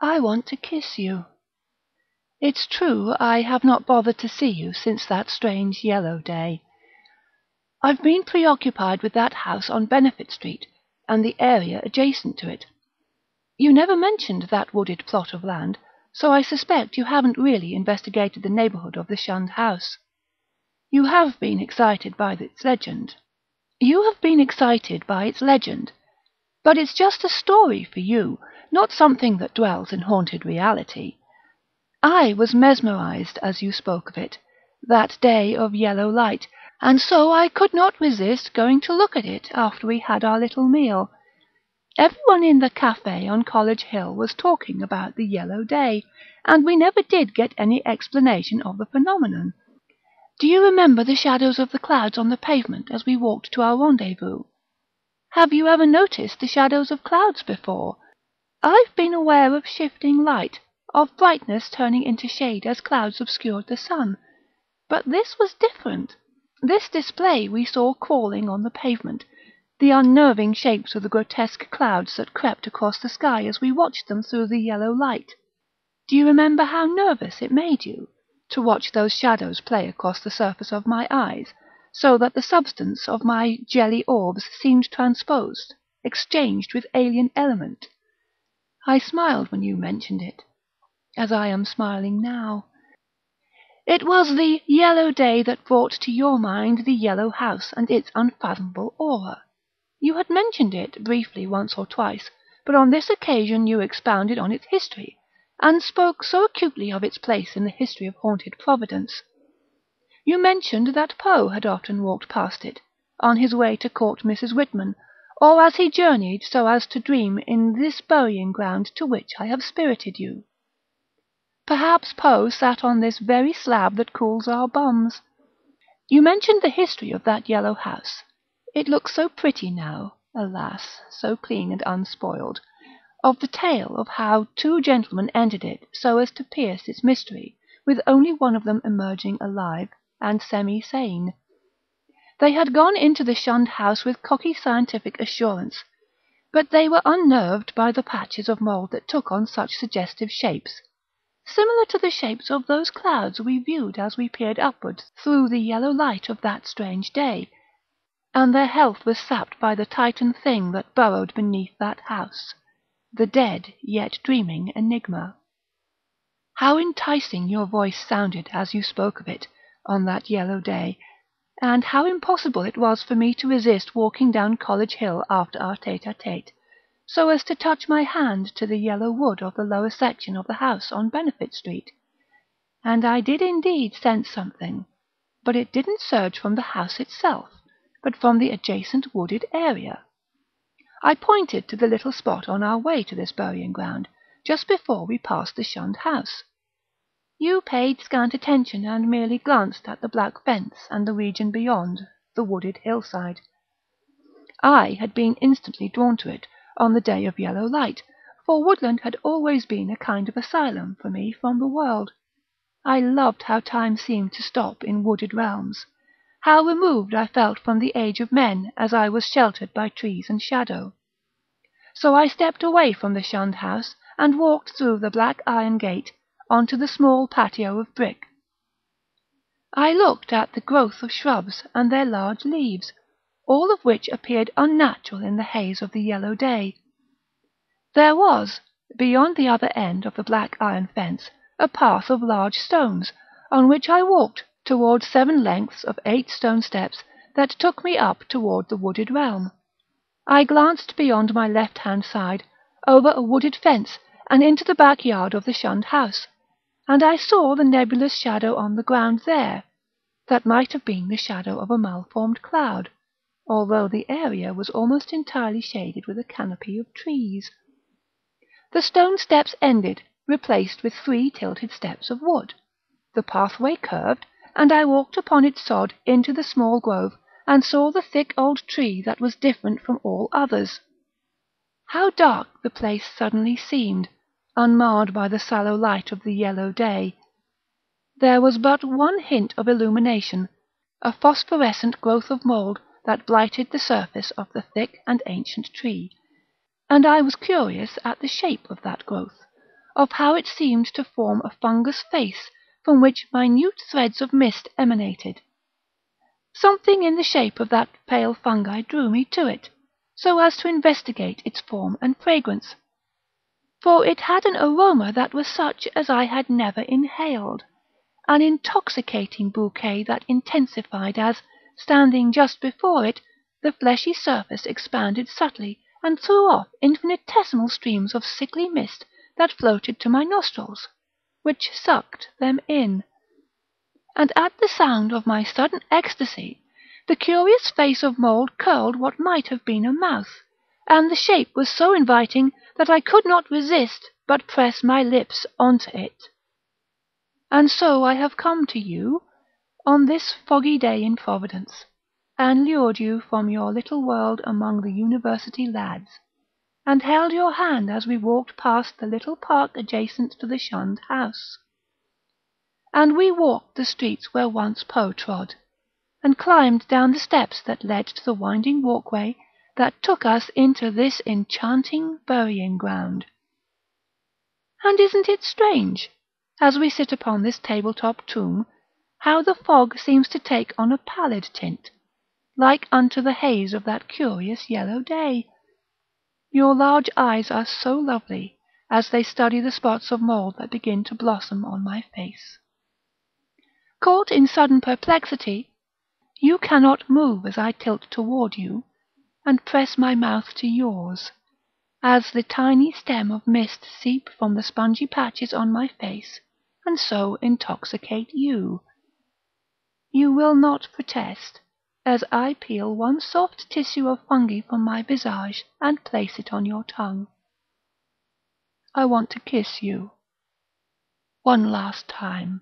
I want to kiss you. It's true I have not bothered to see you since that strange yellow day. I've been preoccupied with that house on Benefit Street and the area adjacent to it. You never mentioned that wooded plot of land, so I suspect you haven't really investigated the neighbourhood of the Shunned house. You have been excited by its legend. But it's just a story for you, not something that dwells in haunted reality. I was mesmerised as you spoke of it, that day of yellow light, and so I could not resist going to look at it after we had our little meal. Everyone in the café on College Hill was talking about the yellow day, and we never did get any explanation of the phenomenon. Do you remember the shadows of the clouds on the pavement as we walked to our rendezvous? Have you ever noticed the shadows of clouds before? I've been aware of shifting light, of brightness turning into shade as clouds obscured the sun. But this was different. This display we saw crawling on the pavement, the unnerving shapes of the grotesque clouds that crept across the sky as we watched them through the yellow light. Do you remember how nervous it made you, to watch those shadows play across the surface of my eyes, so that the substance of my jelly orbs seemed transposed, exchanged with alien element? I smiled when you mentioned it, as I am smiling now. It was the yellow day that brought to your mind the yellow house and its unfathomable aura. You had mentioned it briefly once or twice, but on this occasion you expounded on its history, and spoke so acutely of its place in the history of haunted Providence. You mentioned that Poe had often walked past it, on his way to court Mrs. Whitman, or as he journeyed so as to dream in this burying-ground to which I have spirited you. Perhaps Poe sat on this very slab that cools our bums. You mentioned the history of that yellow house. It looks so pretty now, alas, so clean and unspoiled, of the tale of how two gentlemen entered it so as to pierce its mystery, with only one of them emerging alive and semi-sane. They had gone into the Shunned house with cocky scientific assurance, but they were unnerved by the patches of mould that took on such suggestive shapes, similar to the shapes of those clouds we viewed as we peered upwards through the yellow light of that strange day, and their health was sapped by the Titan thing that burrowed beneath that house, the dead yet dreaming enigma. How enticing your voice sounded as you spoke of it on that yellow day, and how impossible it was for me to resist walking down College Hill after our tete-a-tete, so as to touch my hand to the yellow wood of the lower section of the house on Benefit Street. And I did indeed sense something, but it didn't surge from the house itself, but from the adjacent wooded area. I pointed to the little spot on our way to this burying-ground, just before we passed the Shunned house. You paid scant attention and merely glanced at the black fence and the region beyond, the wooded hillside. I had been instantly drawn to it on the day of yellow light, for woodland had always been a kind of asylum for me from the world. I loved how time seemed to stop in wooded realms, how removed I felt from the age of men as I was sheltered by trees and shadow. So I stepped away from the Shunned house and walked through the black iron gate onto the small patio of brick. I looked at the growth of shrubs and their large leaves, all of which appeared unnatural in the haze of the yellow day. There was, beyond the other end of the black iron fence, a path of large stones, on which I walked towards 7 lengths of 8 stone steps that took me up toward the wooded realm. I glanced beyond my left-hand side, over a wooded fence, and into the backyard of the Shunned house, and I saw the nebulous shadow on the ground there, that might have been the shadow of a malformed cloud, although the area was almost entirely shaded with a canopy of trees. The stone steps ended, replaced with 3 tilted steps of wood. The pathway curved, and I walked upon its sod into the small grove, and saw the thick old tree that was different from all others. How dark the place suddenly seemed, unmarred by the sallow light of the yellow day. There was but one hint of illumination, a phosphorescent growth of mould that blighted the surface of the thick and ancient tree, and I was curious at the shape of that growth, of how it seemed to form a fungus face from which minute threads of mist emanated. Something in the shape of that pale fungi drew me to it, so as to investigate its form and fragrance, for it had an aroma that was such as I had never inhaled, an intoxicating bouquet that intensified as, standing just before it, the fleshy surface expanded subtly and threw off infinitesimal streams of sickly mist that floated to my nostrils, which sucked them in. And at the sound of my sudden ecstasy, the curious face of mould curled what might have been a mouth, and the shape was so inviting that I could not resist but press my lips onto it. And so I have come to you, on this foggy day in Providence, and lured you from your little world among the university lads, and held your hand as we walked past the little park adjacent to the Shunned house. And we walked the streets where once Poe trod, and climbed down the steps that led to the winding walkway that took us into this enchanting burying ground. And isn't it strange, as we sit upon this tabletop tomb, how the fog seems to take on a pallid tint, like unto the haze of that curious yellow day? Your large eyes are so lovely, as they study the spots of mould that begin to blossom on my face. Caught in sudden perplexity, you cannot move as I tilt toward you, and press my mouth to yours, as the tiny stem of mist seep from the spongy patches on my face, and so intoxicate you. You will not protest, as I peel one soft tissue of fungi from my visage and place it on your tongue. I want to kiss you. One last time.